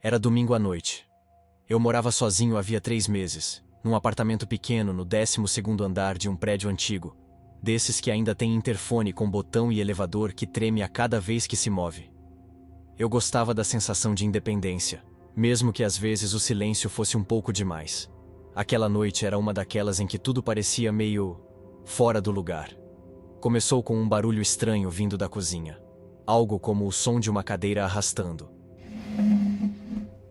Era domingo à noite. Eu morava sozinho havia 3 meses, num apartamento pequeno no 12º andar de um prédio antigo, desses que ainda tem interfone com botão e elevador que treme a cada vez que se move. Eu gostava da sensação de independência, mesmo que às vezes o silêncio fosse um pouco demais. Aquela noite era uma daquelas em que tudo parecia meio fora do lugar. Começou com um barulho estranho vindo da cozinha, algo como o som de uma cadeira arrastando.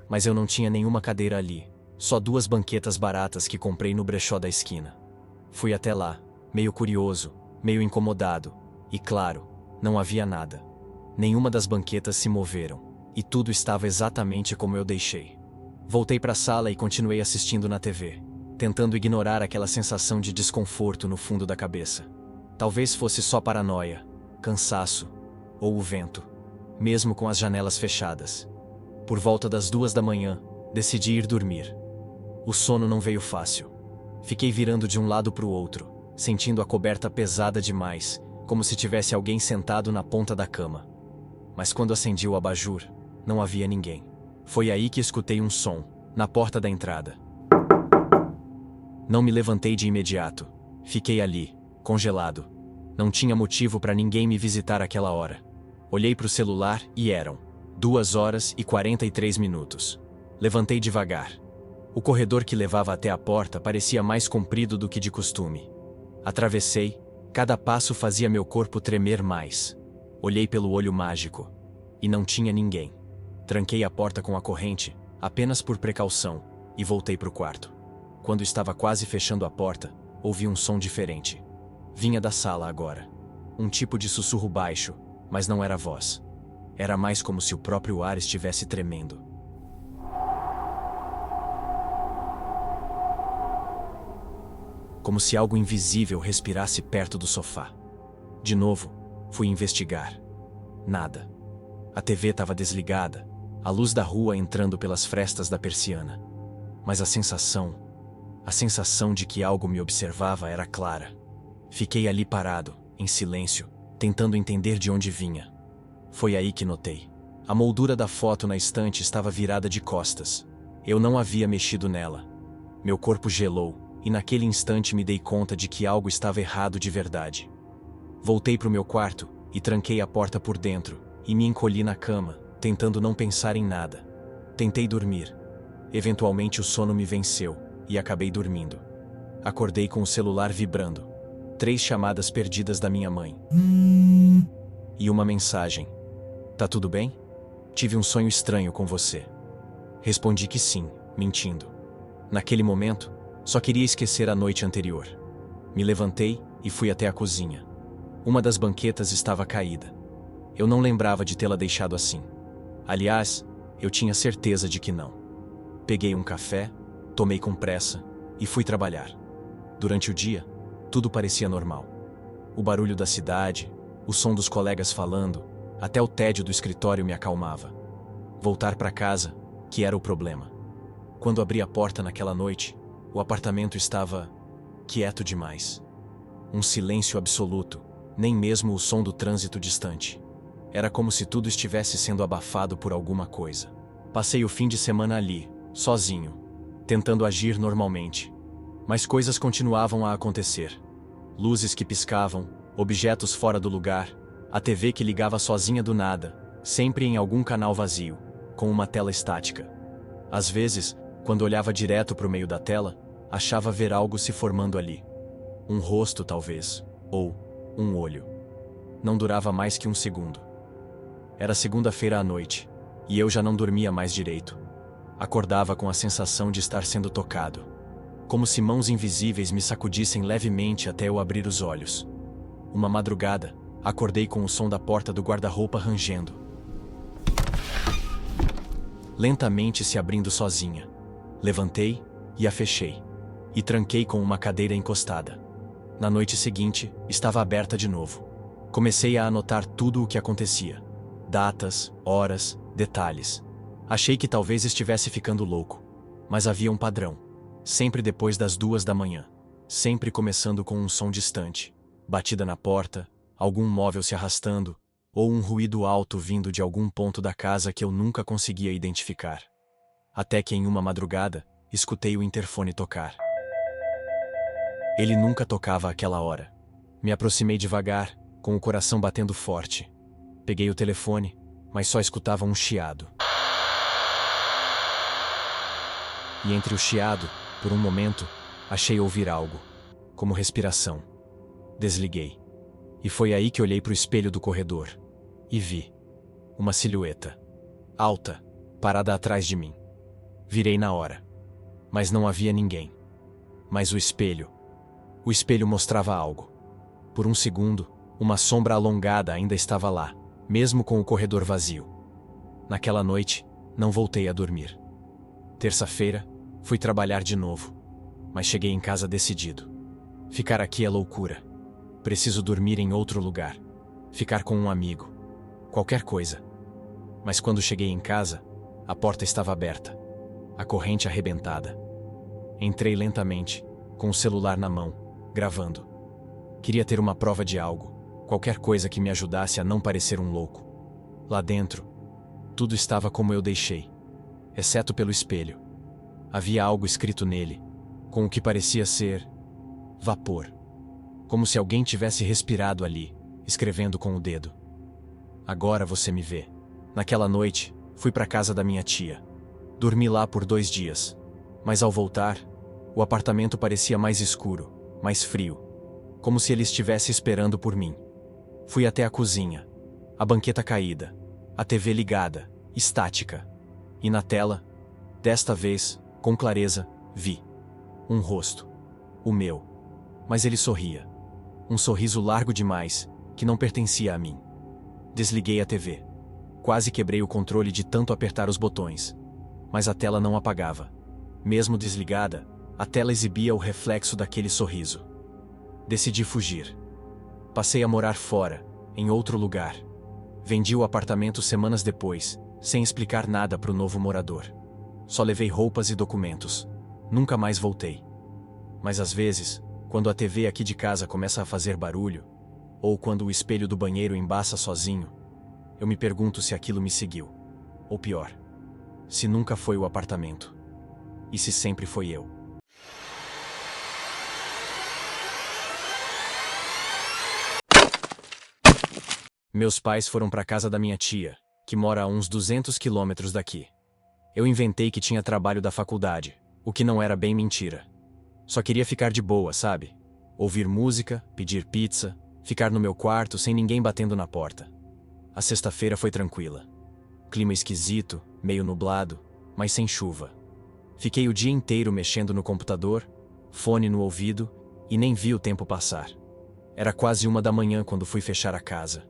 Mas eu não tinha nenhuma cadeira ali, só 2 banquetas baratas que comprei no brechó da esquina. Fui até lá, meio curioso, meio incomodado, e claro, não havia nada. Nenhuma das banquetas se moveram, e tudo estava exatamente como eu deixei. Voltei para a sala e continuei assistindo na TV, tentando ignorar aquela sensação de desconforto no fundo da cabeça. Talvez fosse só paranoia, cansaço, ou o vento, mesmo com as janelas fechadas. Por volta das 2 da manhã, decidi ir dormir. O sono não veio fácil. Fiquei virando de um lado para o outro, sentindo a coberta pesada demais, como se tivesse alguém sentado na ponta da cama. Mas quando acendi o abajur, não havia ninguém. Foi aí que escutei um som, na porta da entrada. Não me levantei de imediato. Fiquei ali, congelado. Não tinha motivo para ninguém me visitar àquela hora. Olhei para o celular e eram 2h43. Levantei devagar. O corredor que levava até a porta parecia mais comprido do que de costume. Atravessei, cada passo fazia meu corpo tremer mais. Olhei pelo olho mágico. E não tinha ninguém. Tranquei a porta com a corrente, apenas por precaução, e voltei para o quarto. Quando estava quase fechando a porta, ouvi um som diferente. Vinha da sala agora. Um tipo de sussurro baixo, mas não era voz. Era mais como se o próprio ar estivesse tremendo. Como se algo invisível respirasse perto do sofá. De novo, fui investigar. Nada. A TV estava desligada, a luz da rua entrando pelas frestas da persiana. Mas a sensação de que algo me observava era clara. Fiquei ali parado, em silêncio, tentando entender de onde vinha. Foi aí que notei. A moldura da foto na estante estava virada de costas. Eu não havia mexido nela. Meu corpo gelou, e naquele instante me dei conta de que algo estava errado de verdade. Voltei para o meu quarto, e tranquei a porta por dentro, e me encolhi na cama, tentando não pensar em nada. Tentei dormir. Eventualmente o sono me venceu, e acabei dormindo. Acordei com o celular vibrando. 3 chamadas perdidas da minha mãe. E uma mensagem. Tá tudo bem? Tive um sonho estranho com você. Respondi que sim, mentindo. Naquele momento, só queria esquecer a noite anterior. Me levantei e fui até a cozinha. Uma das banquetas estava caída. Eu não lembrava de tê-la deixado assim. Aliás, eu tinha certeza de que não. Peguei um café, tomei com pressa e fui trabalhar. Durante o dia, tudo parecia normal. O barulho da cidade, o som dos colegas falando, até o tédio do escritório me acalmava. Voltar para casa, que era o problema. Quando abri a porta naquela noite, o apartamento estava quieto demais. Um silêncio absoluto, nem mesmo o som do trânsito distante. Era como se tudo estivesse sendo abafado por alguma coisa. Passei o fim de semana ali, sozinho, tentando agir normalmente. Mas coisas continuavam a acontecer. Luzes que piscavam, objetos fora do lugar, a TV que ligava sozinha do nada, sempre em algum canal vazio, com uma tela estática. Às vezes, quando olhava direto para o meio da tela, achava ver algo se formando ali. Um rosto, talvez, ou um olho. Não durava mais que um segundo. Era segunda-feira à noite, e eu já não dormia mais direito. Acordava com a sensação de estar sendo tocado, como se mãos invisíveis me sacudissem levemente até eu abrir os olhos. Uma madrugada, acordei com o som da porta do guarda-roupa rangendo, lentamente se abrindo sozinha. Levantei e a fechei, e tranquei com uma cadeira encostada. Na noite seguinte, estava aberta de novo. Comecei a anotar tudo o que acontecia. Datas, horas, detalhes. Achei que talvez estivesse ficando louco, mas havia um padrão. Sempre depois das 2 da manhã. Sempre começando com um som distante. Batida na porta, algum móvel se arrastando, ou um ruído alto vindo de algum ponto da casa que eu nunca conseguia identificar. até que em uma madrugada, escutei o interfone tocar. Ele nunca tocava àquela hora. Me aproximei devagar, com o coração batendo forte. Peguei o telefone, mas só escutava um chiado. E entre o chiado, por um momento, achei ouvir algo, como respiração. Desliguei. E foi aí que olhei para o espelho do corredor. E vi uma silhueta, alta, parada atrás de mim. Virei na hora. Mas não havia ninguém. Mas o espelho mostrava algo. Por um segundo, uma sombra alongada ainda estava lá, mesmo com o corredor vazio. Naquela noite, não voltei a dormir. Terça-feira, fui trabalhar de novo. Mas cheguei em casa decidido. Ficar aqui é loucura. Preciso dormir em outro lugar. Ficar com um amigo. Qualquer coisa. Mas quando cheguei em casa, a porta estava aberta. A corrente arrebentada. Entrei lentamente, com o celular na mão, gravando. Queria ter uma prova de algo, qualquer coisa que me ajudasse a não parecer um louco. Lá dentro, tudo estava como eu deixei, exceto pelo espelho. Havia algo escrito nele, com o que parecia ser vapor. Como se alguém tivesse respirado ali, escrevendo com o dedo. Agora você me vê. Naquela noite, fui para casa da minha tia. Dormi lá por 2 dias. Mas ao voltar, o apartamento parecia mais escuro, mais frio. Como se ele estivesse esperando por mim. Fui até a cozinha. A banqueta caída. A TV ligada, estática. E na tela, desta vez, com clareza, vi um rosto. O meu. Mas ele sorria. Um sorriso largo demais, que não pertencia a mim. Desliguei a TV. Quase quebrei o controle de tanto apertar os botões. Mas a tela não apagava. Mesmo desligada, a tela exibia o reflexo daquele sorriso. Decidi fugir. Passei a morar fora, em outro lugar. Vendi o apartamento semanas depois, sem explicar nada para o novo morador. Só levei roupas e documentos. Nunca mais voltei. Mas às vezes, quando a TV aqui de casa começa a fazer barulho, ou quando o espelho do banheiro embaça sozinho, eu me pergunto se aquilo me seguiu. Ou pior, se nunca foi o apartamento. E se sempre foi eu. Meus pais foram para casa da minha tia, que mora a uns 200 quilômetros daqui. Eu inventei que tinha trabalho da faculdade, o que não era bem mentira. Só queria ficar de boa, sabe? Ouvir música, pedir pizza, ficar no meu quarto sem ninguém batendo na porta. A sexta-feira foi tranquila. Clima esquisito, meio nublado, mas sem chuva. Fiquei o dia inteiro mexendo no computador, fone no ouvido, e nem vi o tempo passar. Era quase 1 da manhã quando fui fechar a casa.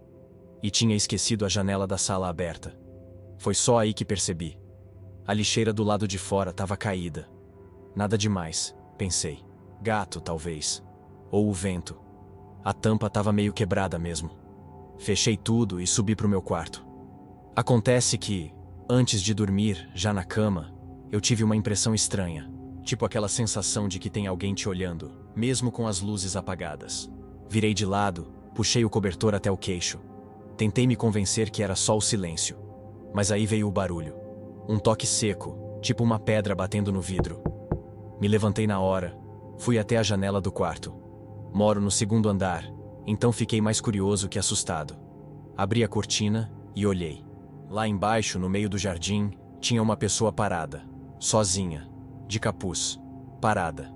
E tinha esquecido a janela da sala aberta. Foi só aí que percebi. A lixeira do lado de fora estava caída. Nada demais, pensei. Gato, talvez. Ou o vento. A tampa estava meio quebrada mesmo. Fechei tudo e subi pro meu quarto. Acontece que, antes de dormir, já na cama, eu tive uma impressão estranha. Tipo aquela sensação de que tem alguém te olhando, mesmo com as luzes apagadas. Virei de lado, puxei o cobertor até o queixo. Tentei me convencer que era só o silêncio. Mas aí veio o barulho. Um toque seco, tipo uma pedra batendo no vidro. Me levantei na hora. Fui até a janela do quarto. Moro no 2º andar, então fiquei mais curioso que assustado. Abri a cortina e olhei. Lá embaixo, no meio do jardim, tinha uma pessoa parada. Sozinha. De capuz. Parada.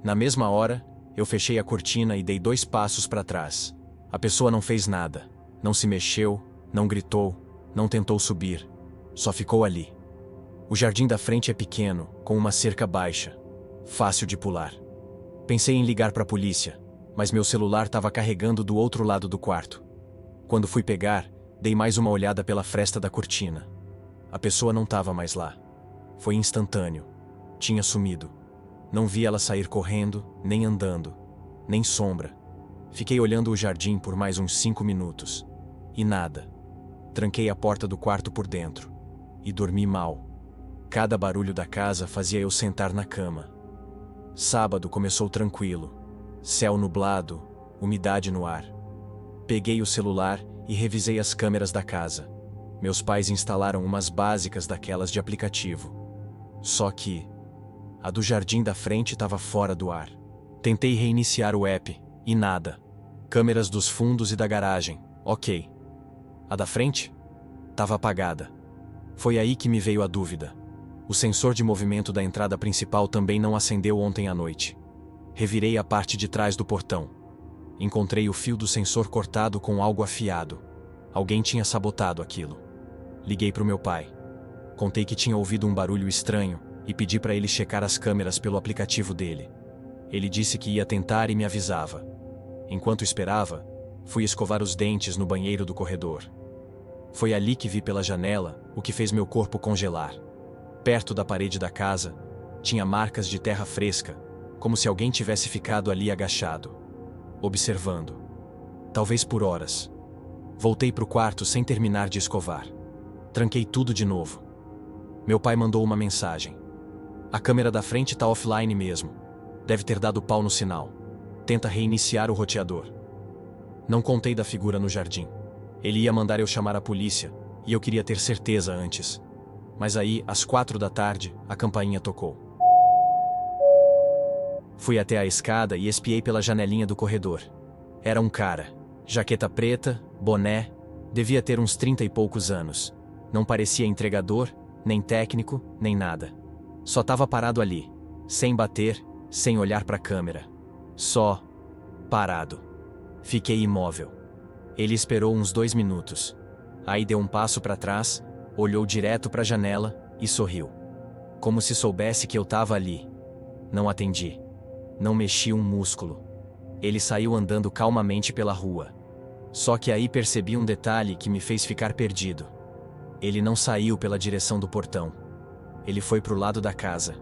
Na mesma hora, eu fechei a cortina e dei 2 passos para trás. A pessoa não fez nada. Não se mexeu, não gritou, não tentou subir. Só ficou ali. O jardim da frente é pequeno, com uma cerca baixa. Fácil de pular. Pensei em ligar para a polícia, mas meu celular estava carregando do outro lado do quarto. Quando fui pegar, dei mais uma olhada pela fresta da cortina. A pessoa não estava mais lá. Foi instantâneo. Tinha sumido. Não vi ela sair correndo, nem andando, nem sombra. Fiquei olhando o jardim por mais uns 5 minutos. E nada. Tranquei a porta do quarto por dentro. E dormi mal. Cada barulho da casa fazia eu sentar na cama. Sábado começou tranquilo. Céu nublado, umidade no ar. Peguei o celular e revisei as câmeras da casa. Meus pais instalaram umas básicas daquelas de aplicativo. Só que a do jardim da frente estava fora do ar. Tentei reiniciar o app, e nada. Câmeras dos fundos e da garagem, ok. A da frente? Estava apagada. Foi aí que me veio a dúvida. O sensor de movimento da entrada principal também não acendeu ontem à noite. Revirei a parte de trás do portão. Encontrei o fio do sensor cortado com algo afiado. Alguém tinha sabotado aquilo. Liguei para o meu pai. Contei que tinha ouvido um barulho estranho e pedi para ele checar as câmeras pelo aplicativo dele. Ele disse que ia tentar e me avisava. Enquanto esperava, fui escovar os dentes no banheiro do corredor. Foi ali que vi pela janela o que fez meu corpo congelar. Perto da parede da casa, tinha marcas de terra fresca, como se alguém tivesse ficado ali agachado, observando. Talvez por horas. Voltei para o quarto sem terminar de escovar. Tranquei tudo de novo. Meu pai mandou uma mensagem. A câmera da frente tá offline mesmo. Deve ter dado pau no sinal. Tenta reiniciar o roteador. Não contei da figura no jardim. Ele ia mandar eu chamar a polícia, e eu queria ter certeza antes. Mas aí, às 4 da tarde, a campainha tocou. Fui até a escada e espiei pela janelinha do corredor. Era um cara. Jaqueta preta, boné, devia ter uns 30 e poucos anos. Não parecia entregador, nem técnico, nem nada. Só estava parado ali, sem bater, sem olhar para a câmera. Só parado. Fiquei imóvel. Ele esperou uns 2 minutos. Aí deu um passo para trás, olhou direto para a janela e sorriu. Como se soubesse que eu estava ali. Não atendi. Não mexi um músculo. Ele saiu andando calmamente pela rua. Só que aí percebi um detalhe que me fez ficar perdido. Ele não saiu pela direção do portão. Ele foi pro lado da casa.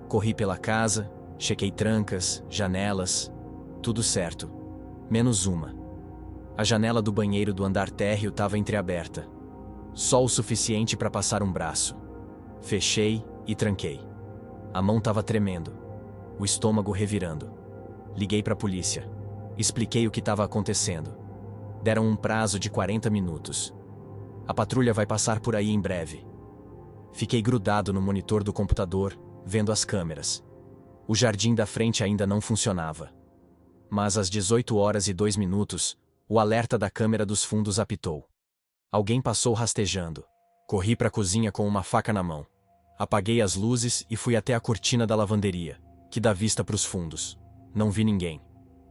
Corri pela casa, chequei trancas, janelas, tudo certo. Menos uma. A janela do banheiro do andar térreo estava entreaberta. Só o suficiente para passar um braço. Fechei e tranquei. A mão estava tremendo. O estômago revirando. Liguei para a polícia. Expliquei o que estava acontecendo. Deram um prazo de 40 minutos. A patrulha vai passar por aí em breve. Fiquei grudado no monitor do computador, vendo as câmeras. O jardim da frente ainda não funcionava. Mas às 18h02, o alerta da câmera dos fundos apitou. Alguém passou rastejando. Corri para a cozinha com uma faca na mão. Apaguei as luzes e fui até a cortina da lavanderia, que dá vista para os fundos. Não vi ninguém.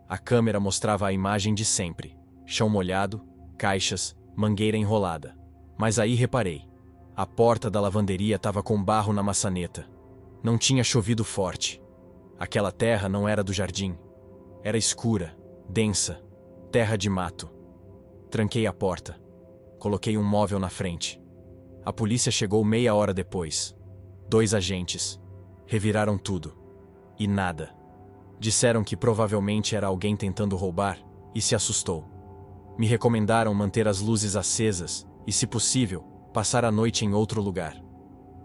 A câmera mostrava a imagem de sempre. Chão molhado, caixas, mangueira enrolada. Mas aí reparei. A porta da lavanderia estava com barro na maçaneta. Não tinha chovido forte. Aquela terra não era do jardim. Era escura, densa, terra de mato. Tranquei a porta. Coloquei um móvel na frente. A polícia chegou meia hora depois. 2 agentes. Reviraram tudo. E nada. Disseram que provavelmente era alguém tentando roubar, e se assustou. Me recomendaram manter as luzes acesas e, se possível, passar a noite em outro lugar.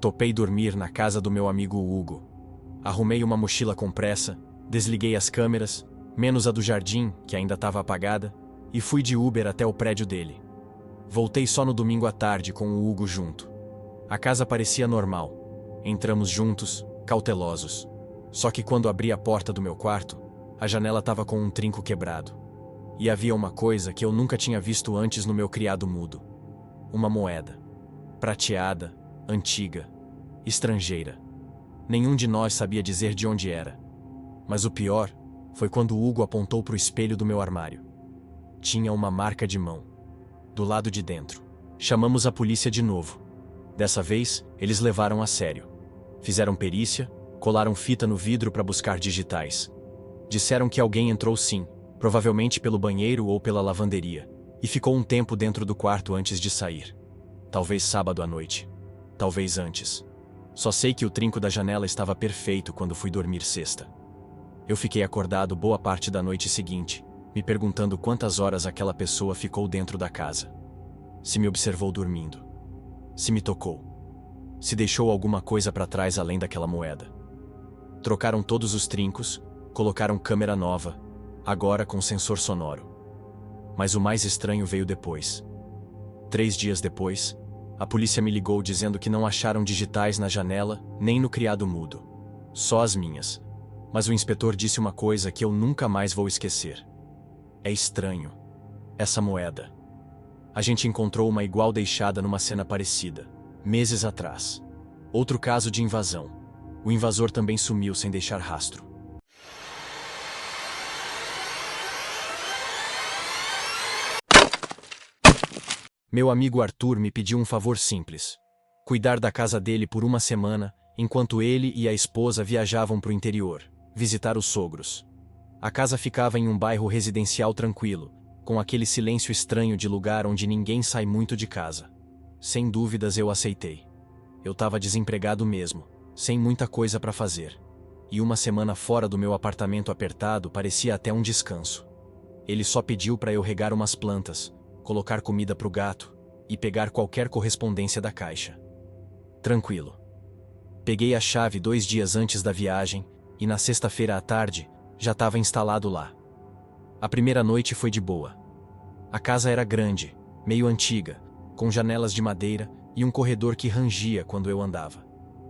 Topei dormir na casa do meu amigo Hugo. Arrumei uma mochila com pressa, desliguei as câmeras, menos a do jardim, que ainda estava apagada, e fui de Uber até o prédio dele. Voltei só no domingo à tarde com o Hugo junto. A casa parecia normal. Entramos juntos, cautelosos. Só que quando abri a porta do meu quarto, a janela estava com um trinco quebrado. E havia uma coisa que eu nunca tinha visto antes no meu criado mudo. Uma moeda. Prateada, antiga, estrangeira. Nenhum de nós sabia dizer de onde era. Mas o pior foi quando Hugo apontou para o espelho do meu armário. Tinha uma marca de mão. Do lado de dentro. Chamamos a polícia de novo. Dessa vez, eles levaram a sério. Fizeram perícia, colaram fita no vidro para buscar digitais. Disseram que alguém entrou sim, provavelmente pelo banheiro ou pela lavanderia, e ficou um tempo dentro do quarto antes de sair. Talvez sábado à noite. Talvez antes. Só sei que o trinco da janela estava perfeito quando fui dormir sexta. Eu fiquei acordado boa parte da noite seguinte, me perguntando quantas horas aquela pessoa ficou dentro da casa. Se me observou dormindo. Se me tocou. Se deixou alguma coisa para trás além daquela moeda. Trocaram todos os trincos, colocaram câmera nova, agora com sensor sonoro. Mas o mais estranho veio depois. 3 dias depois, A polícia me ligou dizendo que não acharam digitais na janela, nem no criado mudo. Só as minhas. Mas o inspetor disse uma coisa que eu nunca mais vou esquecer. É estranho. Essa moeda. A gente encontrou uma igual deixada numa cena parecida, meses atrás. Outro caso de invasão. O invasor também sumiu sem deixar rastro. Meu amigo Arthur me pediu um favor simples. Cuidar da casa dele por uma semana, enquanto ele e a esposa viajavam para o interior, visitar os sogros. A casa ficava em um bairro residencial tranquilo, com aquele silêncio estranho de lugar onde ninguém sai muito de casa. Sem dúvidas eu aceitei. Eu estava desempregado mesmo, sem muita coisa para fazer. E uma semana fora do meu apartamento apertado parecia até um descanso. Ele só pediu para eu regar umas plantas, colocar comida para o gato e pegar qualquer correspondência da caixa. Tranquilo. Peguei a chave 2 dias antes da viagem e na sexta-feira à tarde já estava instalado lá. A primeira noite foi de boa. A casa era grande, meio antiga, com janelas de madeira e um corredor que rangia quando eu andava.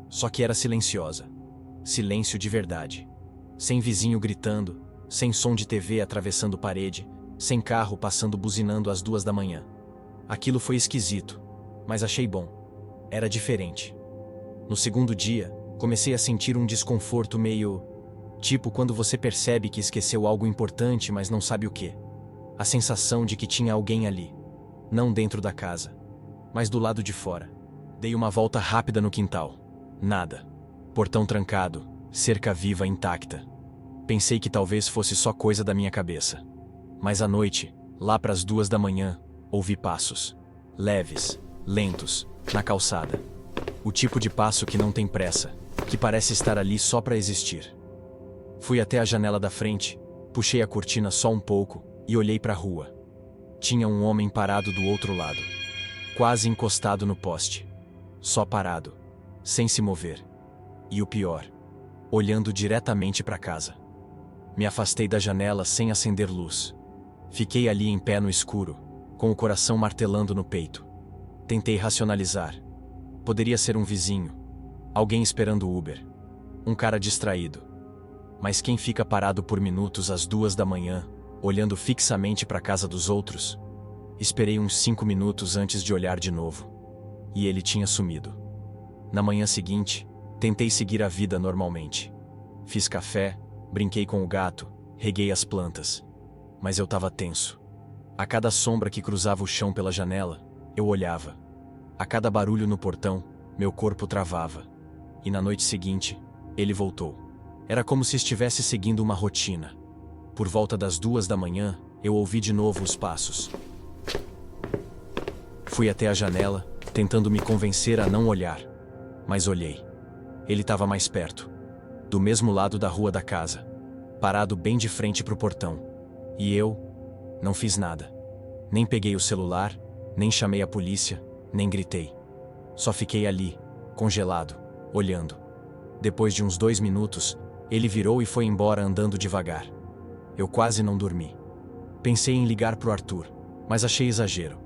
Só que era silenciosa. Silêncio de verdade. Sem vizinho gritando, sem som de TV atravessando parede, sem carro passando buzinando às 2 da manhã. Aquilo foi esquisito, mas achei bom. Era diferente. No segundo dia, comecei a sentir um desconforto meio... tipo quando você percebe que esqueceu algo importante, mas não sabe o quê. A sensação de que tinha alguém ali. Não dentro da casa, mas do lado de fora. Dei uma volta rápida no quintal. Nada. Portão trancado, cerca viva intacta. Pensei que talvez fosse só coisa da minha cabeça. Mas à noite, lá pras 2 da manhã, ouvi passos. Leves, lentos, na calçada. O tipo de passo que não tem pressa, que parece estar ali só para existir. Fui até a janela da frente, puxei a cortina só um pouco e olhei para a rua. Tinha um homem parado do outro lado, quase encostado no poste. Só parado, sem se mover. E o pior, olhando diretamente para casa. Me afastei da janela sem acender luz. Fiquei ali em pé no escuro, com o coração martelando no peito. Tentei racionalizar. Poderia ser um vizinho, alguém esperando o Uber, um cara distraído. Mas quem fica parado por minutos às 2 da manhã, olhando fixamente para a casa dos outros? Esperei uns 5 minutos antes de olhar de novo. E ele tinha sumido. Na manhã seguinte, tentei seguir a vida normalmente. Fiz café, brinquei com o gato, reguei as plantas. Mas eu estava tenso. A cada sombra que cruzava o chão pela janela, eu olhava. A cada barulho no portão, meu corpo travava. E na noite seguinte, ele voltou. Era como se estivesse seguindo uma rotina. Por volta das 2 da manhã, eu ouvi de novo os passos. Fui até a janela, tentando me convencer a não olhar. Mas olhei. Ele estava mais perto. Do mesmo lado da rua da casa. Parado bem de frente para o portão. E eu não fiz nada. Nem peguei o celular, nem chamei a polícia, nem gritei. Só fiquei ali, congelado, olhando. Depois de uns 2 minutos, ele virou e foi embora andando devagar. Eu quase não dormi. Pensei em ligar pro Arthur, mas achei exagero.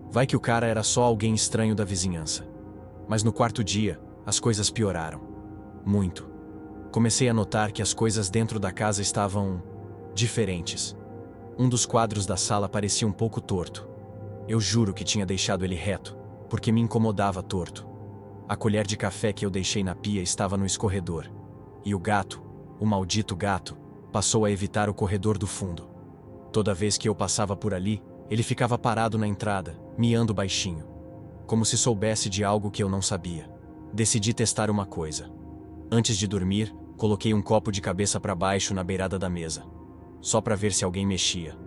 Vai que o cara era só alguém estranho da vizinhança. Mas no 4º dia, as coisas pioraram. Muito. Comecei a notar que as coisas dentro da casa estavam... diferentes. Um dos quadros da sala parecia um pouco torto. Eu juro que tinha deixado ele reto, porque me incomodava torto. A colher de café que eu deixei na pia estava no escorredor. E o gato, o maldito gato, passou a evitar o corredor do fundo. Toda vez que eu passava por ali, ele ficava parado na entrada, miando baixinho. Como se soubesse de algo que eu não sabia. Decidi testar uma coisa. Antes de dormir, coloquei um copo de cabeça para baixo na beirada da mesa. Só para ver se alguém mexia.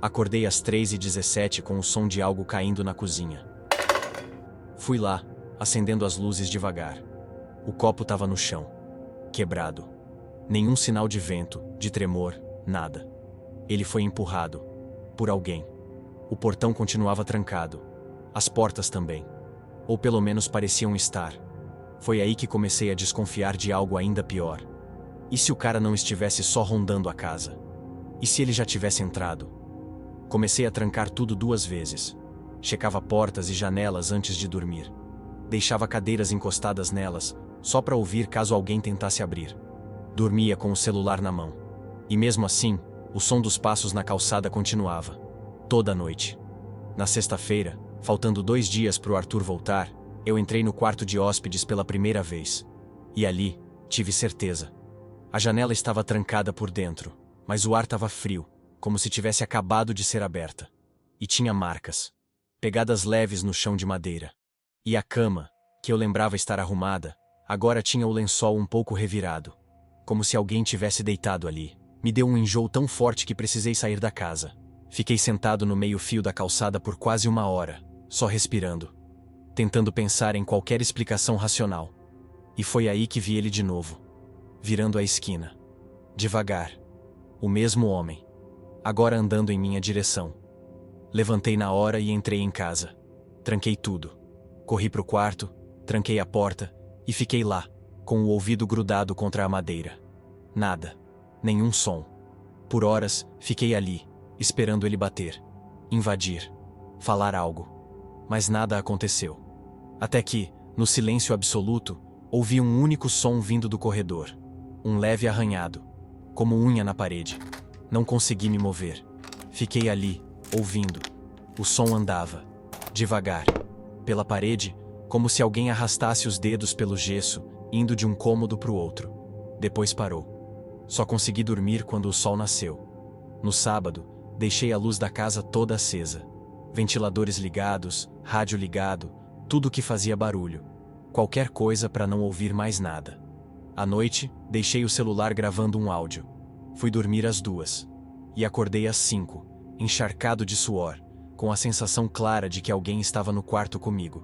Acordei às 3h17 com o som de algo caindo na cozinha. Fui lá, acendendo as luzes devagar. O copo estava no chão, quebrado. Nenhum sinal de vento, de tremor, nada. Ele foi empurrado. Por alguém. O portão continuava trancado. As portas também. Ou pelo menos pareciam estar. Foi aí que comecei a desconfiar de algo ainda pior. E se o cara não estivesse só rondando a casa? E se ele já tivesse entrado? Comecei a trancar tudo 2 vezes. Checava portas e janelas antes de dormir. Deixava cadeiras encostadas nelas, só para ouvir caso alguém tentasse abrir. Dormia com o celular na mão. E mesmo assim, o som dos passos na calçada continuava. Toda a noite. Na sexta-feira, faltando 2 dias para o Arthur voltar, eu entrei no quarto de hóspedes pela primeira vez. E ali, tive certeza. A janela estava trancada por dentro, mas o ar estava frio, como se tivesse acabado de ser aberta. E tinha marcas. Pegadas leves no chão de madeira. E a cama, que eu lembrava estar arrumada, agora tinha o lençol um pouco revirado. Como se alguém tivesse deitado ali. Me deu um enjoo tão forte que precisei sair da casa. Fiquei sentado no meio-fio da calçada por quase 1 hora, só respirando. Tentando pensar em qualquer explicação racional. E foi aí que vi ele de novo. Virando a esquina. Devagar. O mesmo homem. Agora andando em minha direção. Levantei na hora e entrei em casa. Tranquei tudo. Corri pro quarto, tranquei a porta e fiquei lá, com o ouvido grudado contra a madeira. Nada. Nenhum som. Por horas, fiquei ali, esperando ele bater, invadir, falar algo. Mas nada aconteceu. Até que, no silêncio absoluto, ouvi um único som vindo do corredor. Um leve arranhado, como unha na parede. Não consegui me mover. Fiquei ali, ouvindo. O som andava, devagar, pela parede, como se alguém arrastasse os dedos pelo gesso, indo de um cômodo para o outro. Depois parou. Só consegui dormir quando o sol nasceu. No sábado, deixei a luz da casa toda acesa. Ventiladores ligados, rádio ligado, tudo que fazia barulho. Qualquer coisa para não ouvir mais nada. À noite, deixei o celular gravando um áudio. Fui dormir às 2. E acordei às 5, encharcado de suor, com a sensação clara de que alguém estava no quarto comigo.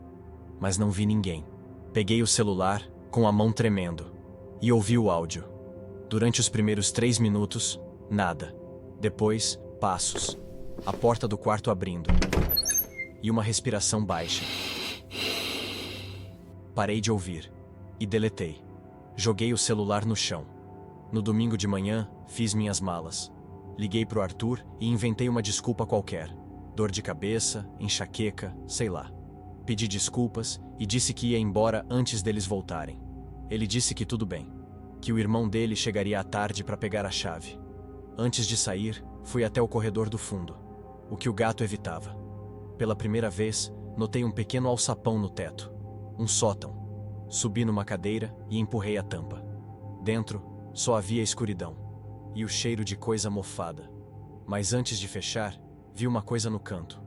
Mas não vi ninguém. Peguei o celular, com a mão tremendo, e ouvi o áudio. Durante os primeiros 3 minutos, nada. Depois, passos. A porta do quarto abrindo. E uma respiração baixa. Parei de ouvir. E deletei. Joguei o celular no chão. No domingo de manhã, fiz minhas malas. Liguei pro Arthur e inventei uma desculpa qualquer. Dor de cabeça, enxaqueca, sei lá. Pedi desculpas e disse que ia embora antes deles voltarem. Ele disse que tudo bem. Que o irmão dele chegaria à tarde para pegar a chave. Antes de sair, fui até o corredor do fundo. O que o gato evitava. Pela primeira vez, notei um pequeno alçapão no teto. Um sótão. Subi numa cadeira e empurrei a tampa. Dentro, só havia escuridão. E o cheiro de coisa mofada. Mas antes de fechar, vi uma coisa no canto.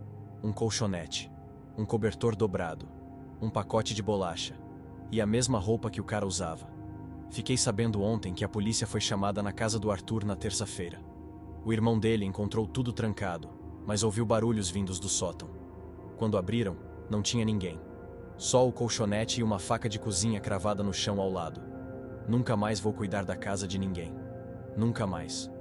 Um colchonete. Um cobertor dobrado. Um pacote de bolacha. E a mesma roupa que o cara usava. Fiquei sabendo ontem que a polícia foi chamada na casa do Arthur na terça-feira. O irmão dele encontrou tudo trancado, mas ouviu barulhos vindos do sótão. Quando abriram, não tinha ninguém. Só o colchonete e uma faca de cozinha cravada no chão ao lado. Nunca mais vou cuidar da casa de ninguém. Nunca mais.